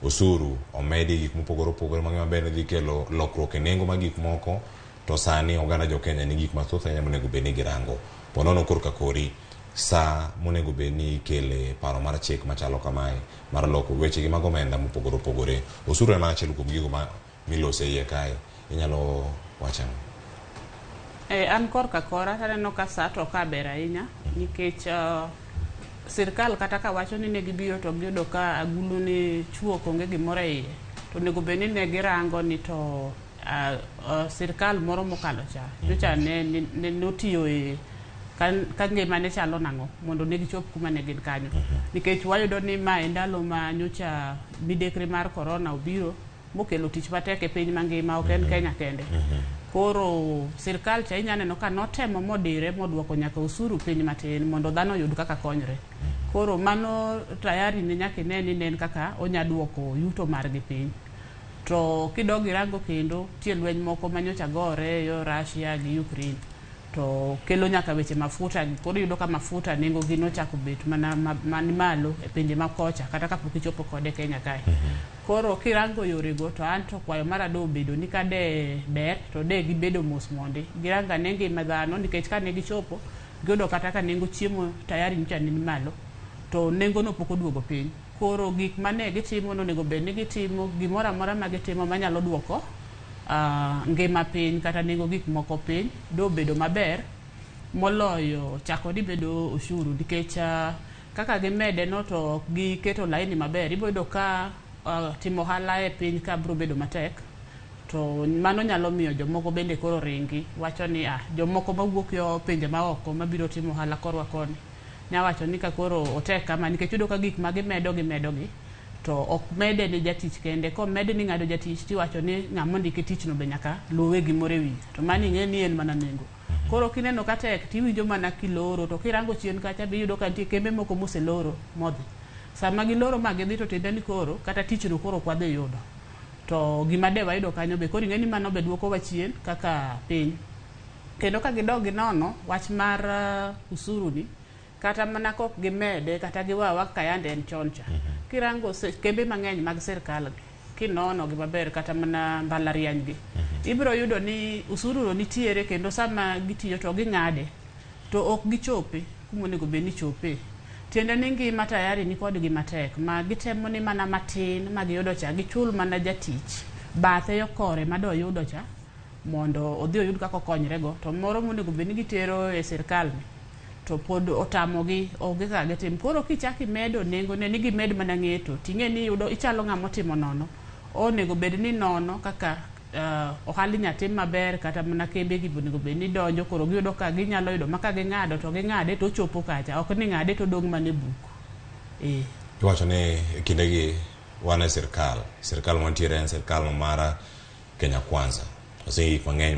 osuru omedi gik mopogore opogore mang'ima bende dhi kelo lokruok e nengo mag gik moko, to sani oganda jo Kenya ni gik mathoth ahinya monego bed ni girango. Ponono korka kori sa monego bed ni kele paro mar chik machalo kamae mar loko weche gi mag omenda mopogore opogore. Osuru en mana achiel kuom gigo ma milose iye kae. Inyalo wachano? An korka kora taneno ka sa to ka ber ahinya nikech sirkal kata ka wacho ni ne gibiro to giyudo ka agulu ni chuo onge gimoro e iye, to onego bed ni ne girango ni to sirkal moro mokalo cha nyocha ne notiyo e ka ngima ne chalo nang'o mondo ne gichop kuma ne gin kanyo, nikech wayudo ni ma e ndalo ma nyocha midekre mar corona obiro mokelo tich matek e piny mangima, ok en Kenya kende. Koro sirkal cha inya neno ka notemo modire moduoko nyaka osuru piny matin mondo dhano oyud kaka konyre. Koro mano tayari ne nyaka ne ni nen kaka onya duoko yuto margi piny. To kidogi rango kendo tie lweny moko manyocha gore yo Russia gi Ukraine, to kelo nyaka weche mafuta gi. Koro yudo ka mafuta nengo gi nochako bet mana man malo e pinje makocha kata kapok ichopo kode Kenya kae. Koro kirango yore go to anto kwayo marado bedo ni kade ber to de gibedo mos mondi giranga nenge madhano, nikech ka ne gichopo giyodo kata ka nengo chiemo tayari nyocha ni malo to nengo no pok oduogo piny. Koro gik mane gitimo onego bed ni gitimo gimoro amora ma gitimo manyalo duoko ngima piny kata nengo gik moko piny do bedo maber moloyo chako di bedo ushuru, nikech kaka gimede no to giketo laini maber ibodo ka timo hala e piny ka bro bedo matek, to mano nyalo miyo jomoko bende koro ringi wacho ni jomoko mawuok yo pinje maoko mabiro timo hala korwa koni nyawacho ni ka koro otek kama, nikech yudo ka gik ma gimedo gi to ok mede ni jatich kende, ko mede ni ng'ado jatich tiwacho ni ng'amo ndike tich no be nyaka luwe gimoro e wiye, to mani ng'e ni en mana nengo. Koro kineno ka tek tiwinjo mana kiloro, to kirango chien kacha be yudo ka nitie kembe moko moseloro modhi. Sama giloro ma gidhi to tiende ni koro kata tich no koro kwadhi yudo, to gima de wayudo kanyo be koro ing'e ni mano be duoko wa chien kaka piny. Kendo ka gidogi nono wach mar usuru ni kata mana kok gimede kata giwawa kayande en choncha. Kirango kembe mang'eny mag sirkal kinono gi maber kata mana mbalariany gi ibro yudo ni usuru no nitiere, kendo sama gitiyo to ging'ade to ok gichope kuma onego bed ni chope. Tiende ni ngima tayari ni kod gima tek ma gitemo ni mana matin ma giyudo cha gichul mana jatich bathe yo kore mado yudo cha mondo odhi oyud kako konyre go, to moro monego bed ni gitero e sirkal ni to pod otamogi onge ka gitim. Koro kichaki medo nengo ne ni gimed mana ng'eto ting'e ni yudo ichalo ng'amo timo nono, onego bed ni nono kaka ohali nyatim maber kata mana kembe gi onego bed ni donjo, koro giyudo ka ginyalo yudo maka ging'ado to ging'ade to chopo kacha, ok ni ng'ade to dong mane buk. Iwacho ni kinde gi wan e sirkal mantiere en sirkal mar Kenya Kwanza, osegik mang'eny